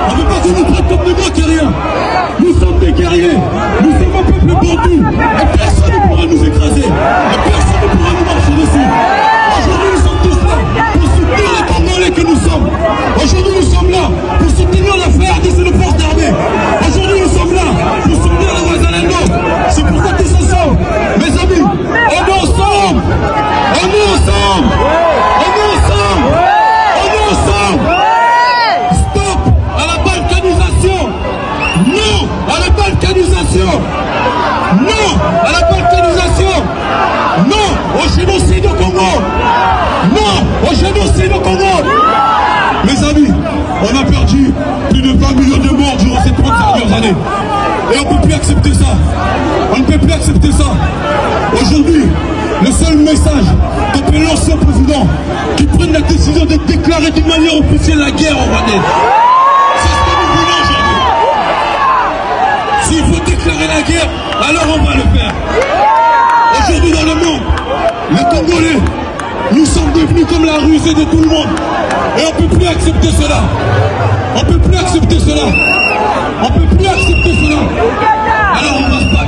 On ne veut pas qu'on nous traite comme des gros terriens. Nous sommes des guerriers. Nous sommes un peuple bantou. Et personne ne pourra nous écraser. Et personne ne pourra nous marcher dessus. Aujourd'hui, nous sommes tous là pour soutenir les Congolais que nous sommes. Aujourd'hui, nous sommes là pour soutenir la FARDC de nos forces armées. Aujourd'hui, nous sommes là pour soutenir la Wazalendo. C'est pourquoi tous ensemble, mes amis, on est ensemble. On est ensemble. On est ensemble. On est ensemble. Stop à la balkanisation. Non à la balkanisation. Non à la balkanisation. Non au génocide au Congo. Non au génocide au Congo. Mes amis, on a perdu plus de 20 millions de morts durant ces 30 dernières années. Et on ne peut plus accepter ça. On ne peut plus accepter ça. Aujourd'hui, le seul message que peut lancer au président qui prenne la décision de déclarer d'une manière officielle la guerre en Rwandais. C'est ce que nous voulons aujourd'hui. S'il faut déclarer la guerre, alors on va le faire. Aujourd'hui dans le monde, les Congolais, nous sommes devenus comme la rusée de tout le monde. Et on ne peut plus accepter cela. On ne peut plus accepter cela. On ne peut plus accepter cela. Alors on va se battre.